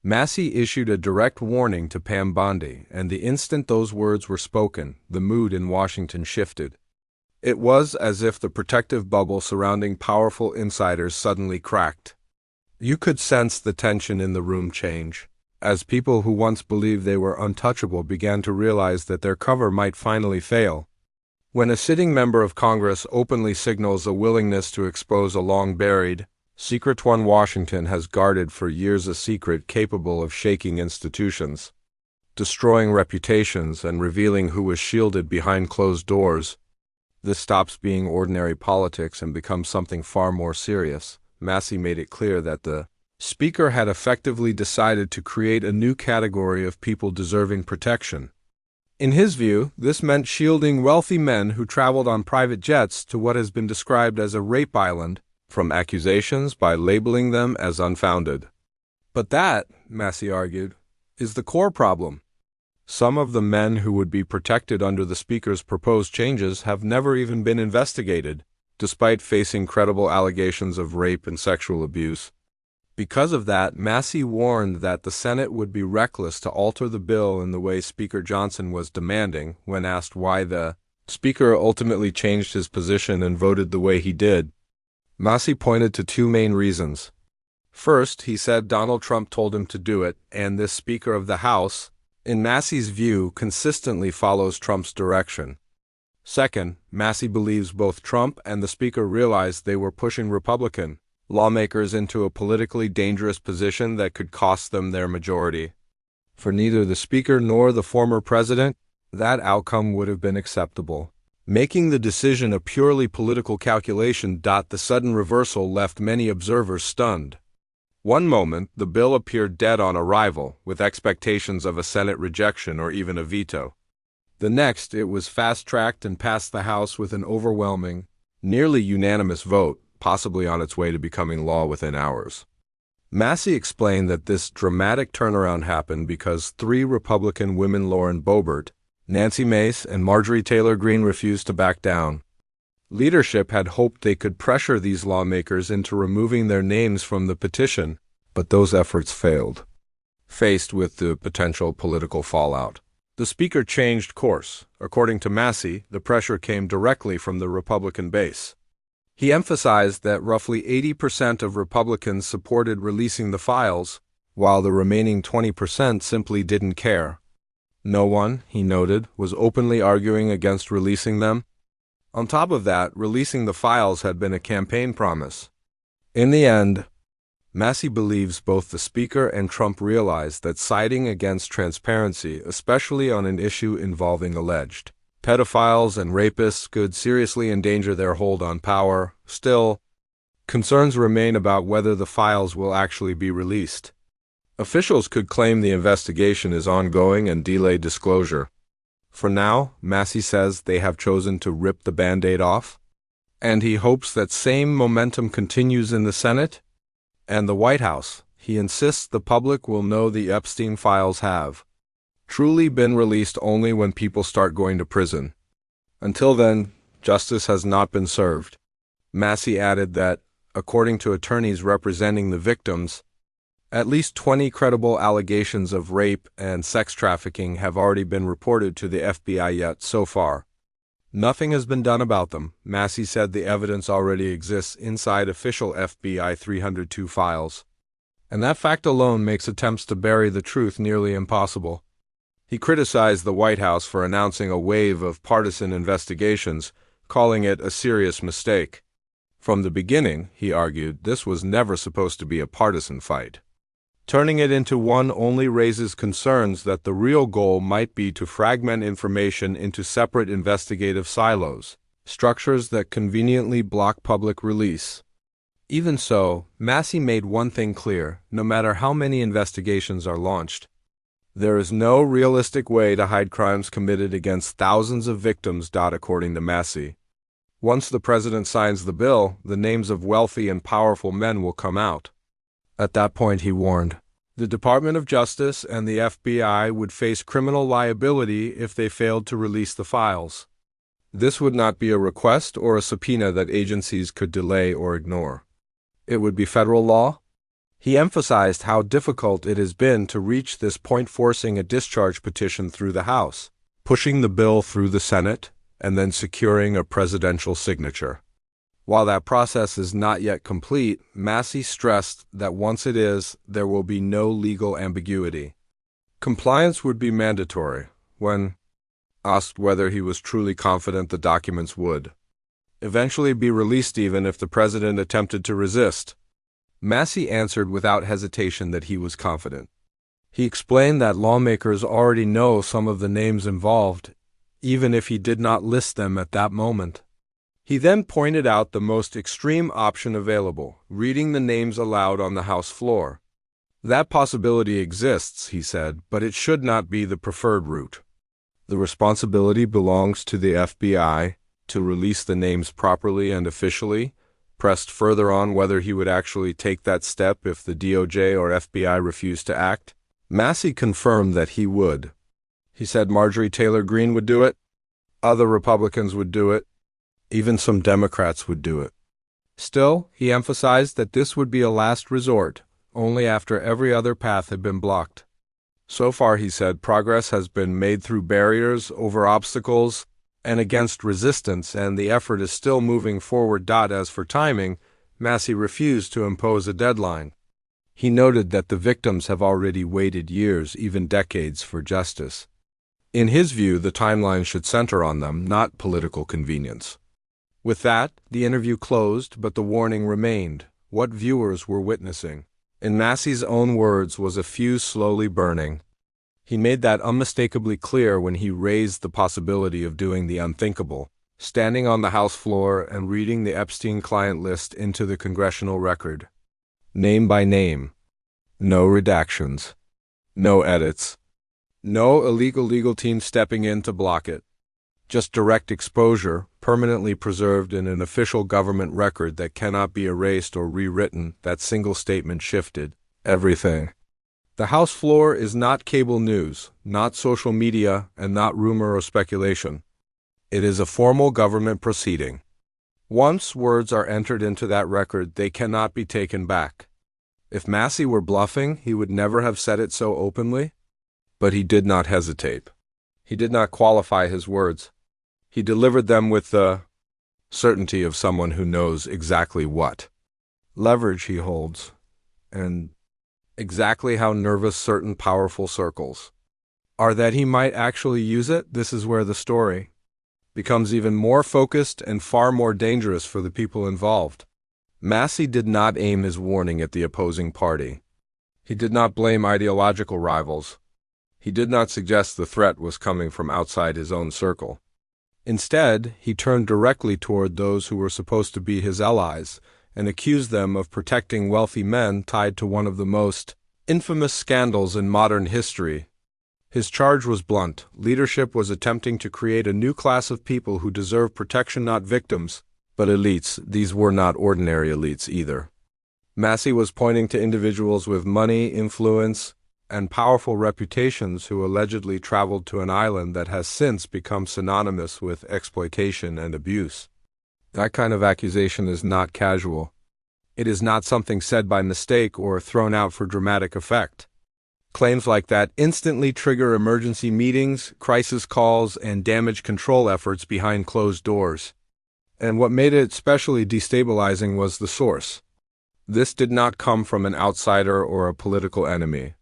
Massie issued a direct warning to Pam Bondi, and the instant those words were spoken, the mood in Washington shifted. It was as if the protective bubble surrounding powerful insiders suddenly cracked. You could sense the tension in the room change, as people who once believed they were untouchable began to realize that their cover might finally fail. When a sitting member of Congress openly signals a willingness to expose a long-buried, secret one, Washington has guarded for years, a secret capable of shaking institutions, destroying reputations, and revealing who was shielded behind closed doors, this stops being ordinary politics and becomes something far more serious. Massie made it clear that the Speaker had effectively decided to create a new category of people deserving protection. In his view, this meant shielding wealthy men who traveled on private jets to what has been described as a rape island from accusations by labeling them as unfounded. But that, Massie argued, is the core problem. Some of the men who would be protected under the Speaker's proposed changes have never even been investigated, despite facing credible allegations of rape and sexual abuse. Because of that, Massie warned that the Senate would be reckless to alter the bill in the way Speaker Johnson was demanding. When asked why the Speaker ultimately changed his position and voted the way he did, Massie pointed to two main reasons. First, he said Donald Trump told him to do it, and this Speaker of the House, in Massie's view, consistently follows Trump's direction. Second, Massie believes both Trump and the Speaker realized they were pushing Republican lawmakers into a politically dangerous position that could cost them their majority. For neither the Speaker nor the former president, that outcome would have been acceptable, making the decision a purely political calculation. The sudden reversal left many observers stunned. One moment, the bill appeared dead on arrival, with expectations of a Senate rejection or even a veto. The next, it was fast-tracked and passed the House with an overwhelming, nearly unanimous vote, possibly on its way to becoming law within hours. Massie explained that this dramatic turnaround happened because three Republican women, Lauren Boebert, Nancy Mace, and Marjorie Taylor Greene, refused to back down. Leadership had hoped they could pressure these lawmakers into removing their names from the petition, but those efforts failed. Faced with the potential political fallout, the Speaker changed course. According to Massie, the pressure came directly from the Republican base. He emphasized that roughly 80% of Republicans supported releasing the files, while the remaining 20% simply didn't care. No one, he noted, was openly arguing against releasing them. On top of that, releasing the files had been a campaign promise. In the end, Massie believes both the Speaker and Trump realized that siding against transparency, especially on an issue involving alleged pedophiles and rapists, could seriously endanger their hold on power. Still, concerns remain about whether the files will actually be released. Officials could claim the investigation is ongoing and delay disclosure. For now, Massie says they have chosen to rip the Band-Aid off, and he hopes that same momentum continues in the Senate and the White House. He insists the public will know the Epstein files have truly been released only when people start going to prison. Until then, justice has not been served. Massie added that, according to attorneys representing the victims, at least 20 credible allegations of rape and sex trafficking have already been reported to the FBI, yet so far nothing has been done about them. Massie said the evidence already exists inside official FBI 302 files, and that fact alone makes attempts to bury the truth nearly impossible. He criticized the White House for announcing a wave of partisan investigations, calling it a serious mistake. From the beginning, he argued, this was never supposed to be a partisan fight. Turning it into one only raises concerns that the real goal might be to fragment information into separate investigative silos, structures that conveniently block public release. Even so, Massie made one thing clear: no matter how many investigations are launched, there is no realistic way to hide crimes committed against thousands of victims. According to Massie, once the president signs the bill, the names of wealthy and powerful men will come out. At that point, he warned, the Department of Justice and the FBI would face criminal liability if they failed to release the files. This would not be a request or a subpoena that agencies could delay or ignore. It would be federal law. He emphasized how difficult it has been to reach this point, forcing a discharge petition through the House, pushing the bill through the Senate, and then securing a presidential signature. While that process is not yet complete, Massie stressed that once it is, there will be no legal ambiguity. Compliance would be mandatory. When asked whether he was truly confident the documents would eventually be released even if the president attempted to resist, Massie answered without hesitation that he was confident. He explained that lawmakers already know some of the names involved, even if he did not list them at that moment. He then pointed out the most extreme option available, reading the names aloud on the House floor. That possibility exists, he said, but it should not be the preferred route. The responsibility belongs to the FBI to release the names properly and officially. Pressed further on whether he would actually take that step if the DOJ or FBI refused to act, Massie confirmed that he would. He said Marjorie Taylor Greene would do it, other Republicans would do it, even some Democrats would do it. Still, he emphasized that this would be a last resort, only after every other path had been blocked. So far, he said, progress has been made through barriers, over obstacles, and against resistance, and the effort is still moving forward. As for timing, Massie refused to impose a deadline. He noted that the victims have already waited years, even decades, for justice. In his view, the timeline should center on them, not political convenience. With that, the interview closed, but the warning remained. What viewers were witnessing, in Massie's own words, was a fuse slowly burning. He made that unmistakably clear when he raised the possibility of doing the unthinkable, standing on the House floor and reading the Epstein client list into the congressional record. Name by name. No redactions. No edits. No illegal legal team stepping in to block it. Just direct exposure, permanently preserved in an official government record that cannot be erased or rewritten. That single statement shifted everything. The House floor is not cable news, not social media, and not rumor or speculation. It is a formal government proceeding. Once words are entered into that record, they cannot be taken back. If Massie were bluffing, he would never have said it so openly. But he did not hesitate. He did not qualify his words. He delivered them with the certainty of someone who knows exactly what leverage he holds, and exactly how nervous certain powerful circles are that he might actually use it. This is where the story becomes even more focused and far more dangerous for the people involved. Massie did not aim his warning at the opposing party. He did not blame ideological rivals. He did not suggest the threat was coming from outside his own circle. Instead, he turned directly toward those who were supposed to be his allies and accused them of protecting wealthy men tied to one of the most infamous scandals in modern history. His charge was blunt. Leadership was attempting to create a new class of people who deserve protection, not victims, but elites. These were not ordinary elites either. Massie was pointing to individuals with money, influence, and powerful reputations who allegedly traveled to an island that has since become synonymous with exploitation and abuse. That kind of accusation is not casual. It is not something said by mistake or thrown out for dramatic effect. Claims like that instantly trigger emergency meetings, crisis calls, and damage control efforts behind closed doors. And what made it especially destabilizing was the source. This did not come from an outsider or a political enemy.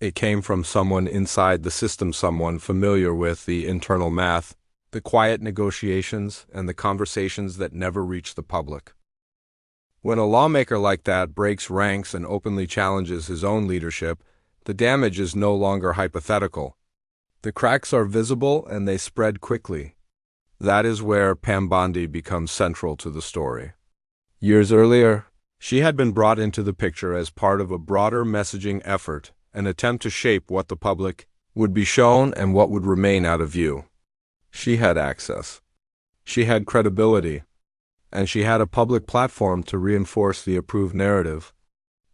It came from someone inside the system, someone familiar with the internal math, the quiet negotiations, and the conversations that never reach the public. When a lawmaker like that breaks ranks and openly challenges his own leadership, the damage is no longer hypothetical. The cracks are visible and they spread quickly. That is where Pam Bondi becomes central to the story. Years earlier, she had been brought into the picture as part of a broader messaging effort, an attempt to shape what the public would be shown and what would remain out of view. She had access. She had credibility. And she had a public platform to reinforce the approved narrative.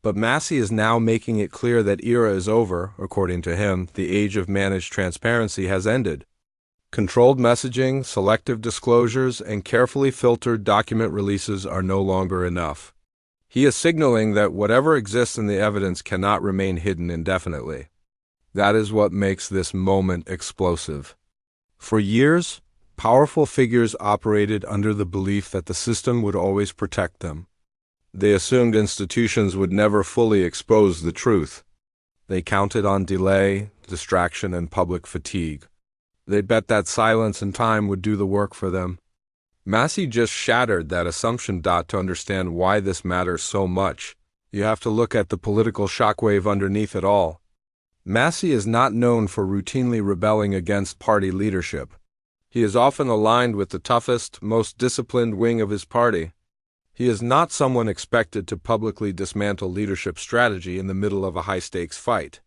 But Massie is now making it clear that era is over. According to him, the age of managed transparency has ended. Controlled messaging, selective disclosures, and carefully filtered document releases are no longer enough. He is signaling that whatever exists in the evidence cannot remain hidden indefinitely. That is what makes this moment explosive. For years, powerful figures operated under the belief that the system would always protect them. They assumed institutions would never fully expose the truth. They counted on delay, distraction, and public fatigue. They bet that silence and time would do the work for them. Massie just shattered that assumption. To understand why this matters so much, you have to look at the political shockwave underneath it all. Massie is not known for routinely rebelling against party leadership. He is often aligned with the toughest, most disciplined wing of his party. He is not someone expected to publicly dismantle leadership strategy in the middle of a high-stakes fight.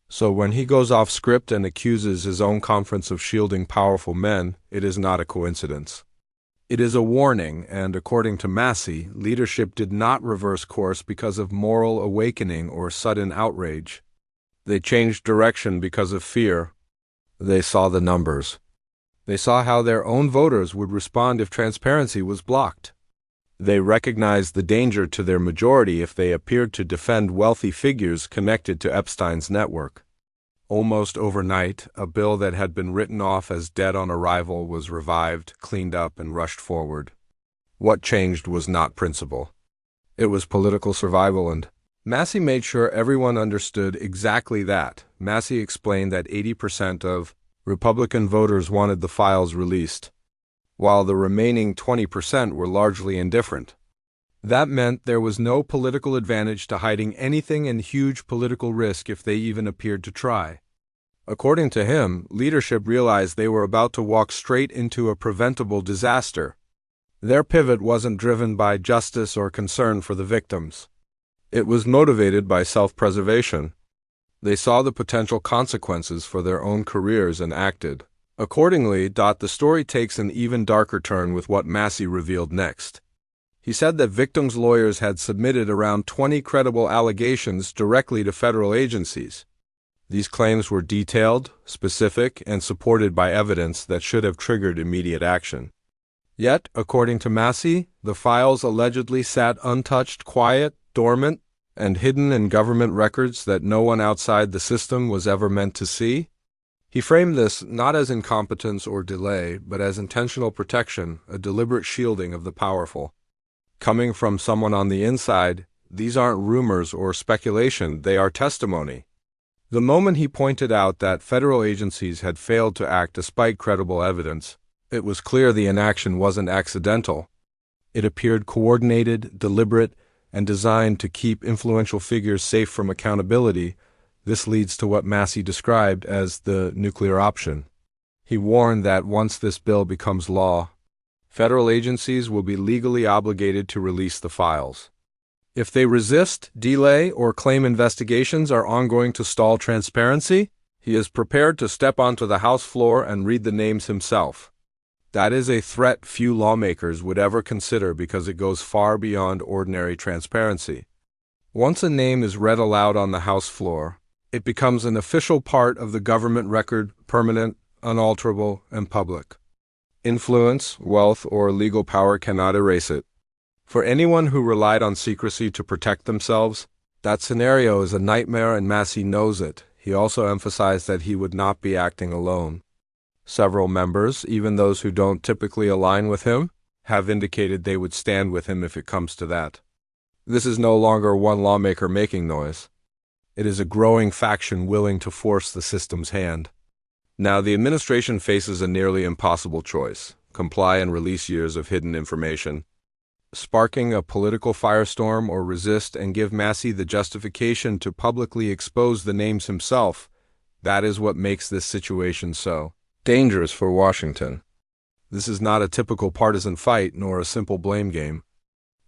So when he goes off script and accuses his own conference of shielding powerful men, it is not a coincidence. It is a warning, and according to Massie, leadership did not reverse course because of moral awakening or sudden outrage. They changed direction because of fear. They saw the numbers. They saw how their own voters would respond if transparency was blocked. They recognized the danger to their majority if they appeared to defend wealthy figures connected to Epstein's network. Almost overnight, a bill that had been written off as dead on arrival was revived, cleaned up, and rushed forward. What changed was not principle. It was political survival, and Massie made sure everyone understood exactly that. Massie explained that 80% of Republican voters wanted the files released, while the remaining 20% were largely indifferent. That meant there was no political advantage to hiding anything and huge political risk if they even appeared to try. According to him, leadership realized they were about to walk straight into a preventable disaster. Their pivot wasn't driven by justice or concern for the victims. It was motivated by self-preservation. They saw the potential consequences for their own careers and acted accordingly. The story takes an even darker turn with what Massie revealed next. He said that victims' lawyers had submitted around 20 credible allegations directly to federal agencies. These claims were detailed, specific, and supported by evidence that should have triggered immediate action. Yet, according to Massie, the files allegedly sat untouched, quiet, dormant, and hidden in government records that no one outside the system was ever meant to see. He framed this not as incompetence or delay, but as intentional protection, a deliberate shielding of the powerful. Coming from someone on the inside, these aren't rumors or speculation, they are testimony. The moment he pointed out that federal agencies had failed to act despite credible evidence, it was clear the inaction wasn't accidental. It appeared coordinated, deliberate, and designed to keep influential figures safe from accountability. This leads to what Massie described as the nuclear option. He warned that once this bill becomes law, federal agencies will be legally obligated to release the files. If they resist, delay, or claim investigations are ongoing to stall transparency, he is prepared to step onto the House floor and read the names himself. That is a threat few lawmakers would ever consider because it goes far beyond ordinary transparency. Once a name is read aloud on the House floor, it becomes an official part of the government record, permanent, unalterable, and public. Influence, wealth, or legal power cannot erase it. For anyone who relied on secrecy to protect themselves, that scenario is a nightmare, and Massie knows it. He also emphasized that he would not be acting alone. Several members, even those who don't typically align with him, have indicated they would stand with him if it comes to that. This is no longer one lawmaker making noise. It is a growing faction willing to force the system's hand. Now the administration faces a nearly impossible choice: comply and release years of hidden information, sparking a political firestorm, or resist and give Massie the justification to publicly expose the names himself. That is what makes this situation so dangerous for Washington. This is not a typical partisan fight nor a simple blame game.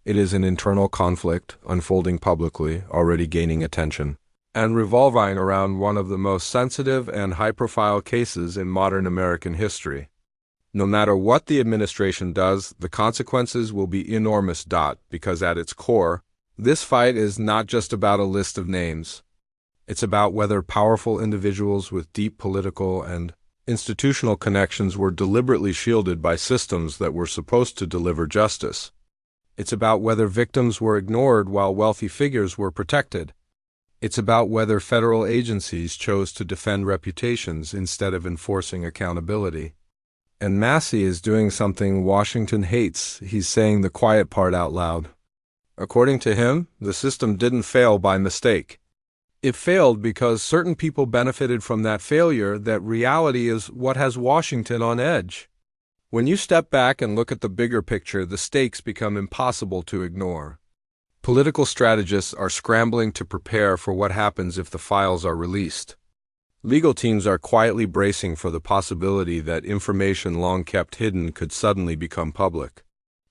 It is an internal conflict, unfolding publicly, already gaining attention, and revolving around one of the most sensitive and high-profile cases in modern American history. No matter what the administration does, the consequences will be enormous. Because at its core, this fight is not just about a list of names. It's about whether powerful individuals with deep political and institutional connections were deliberately shielded by systems that were supposed to deliver justice. It's about whether victims were ignored while wealthy figures were protected. It's about whether federal agencies chose to defend reputations instead of enforcing accountability. And Massie is doing something Washington hates. He's saying the quiet part out loud. According to him, the system didn't fail by mistake. It failed because certain people benefited from that failure. That reality is what has Washington on edge. When you step back and look at the bigger picture, the stakes become impossible to ignore. Political strategists are scrambling to prepare for what happens if the files are released. Legal teams are quietly bracing for the possibility that information long kept hidden could suddenly become public.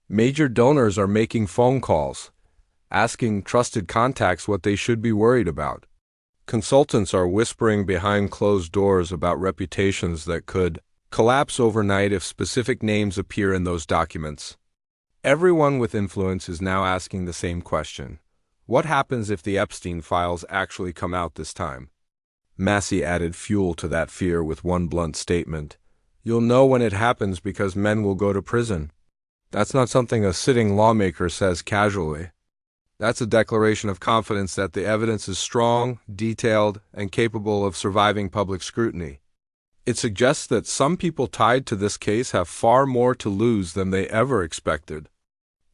Major donors are making phone calls, asking trusted contacts what they should be worried about. Consultants are whispering behind closed doors about reputations that could collapse overnight if specific names appear in those documents. Everyone with influence is now asking the same question. What happens if the Epstein files actually come out this time? Massie added fuel to that fear with one blunt statement. You'll know when it happens because men will go to prison. That's not something a sitting lawmaker says casually. That's a declaration of confidence that the evidence is strong, detailed, and capable of surviving public scrutiny. It suggests that some people tied to this case have far more to lose than they ever expected,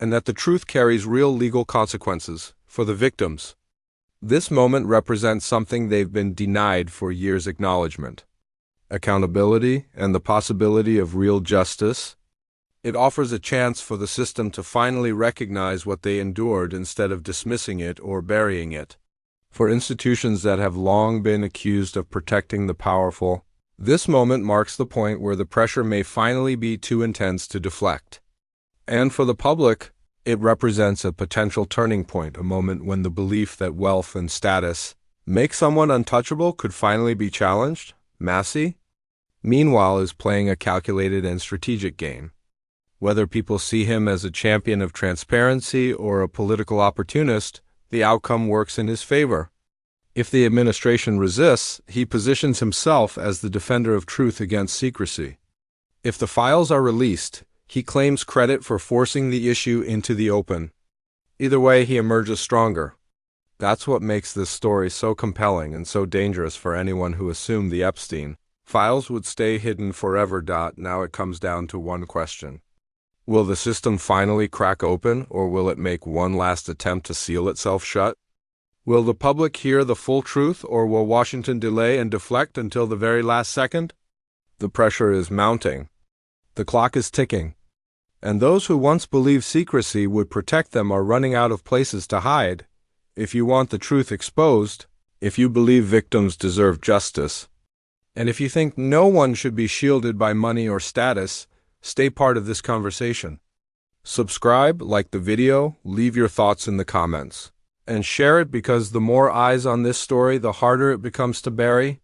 and that the truth carries real legal consequences for the victims. This moment represents something they've been denied for years: acknowledgement, accountability, and the possibility of real justice. It offers a chance for the system to finally recognize what they endured instead of dismissing it or burying it. For institutions that have long been accused of protecting the powerful, this moment marks the point where the pressure may finally be too intense to deflect. And for the public, it represents a potential turning point, a moment when the belief that wealth and status make someone untouchable could finally be challenged. Massie, meanwhile, is playing a calculated and strategic game. Whether people see him as a champion of transparency or a political opportunist, the outcome works in his favor. If the administration resists, he positions himself as the defender of truth against secrecy. If the files are released, he claims credit for forcing the issue into the open. Either way, he emerges stronger. That's what makes this story so compelling and so dangerous for anyone who assumed the Epstein files would stay hidden forever. Now it comes down to one question. Will the system finally crack open, or will it make one last attempt to seal itself shut? Will the public hear the full truth, or will Washington delay and deflect until the very last second? The pressure is mounting. The clock is ticking. And those who once believed secrecy would protect them are running out of places to hide. If you want the truth exposed, if you believe victims deserve justice, and if you think no one should be shielded by money or status, stay part of this conversation. Subscribe, like the video, leave your thoughts in the comments, and share it, because the more eyes on this story, the harder it becomes to bury.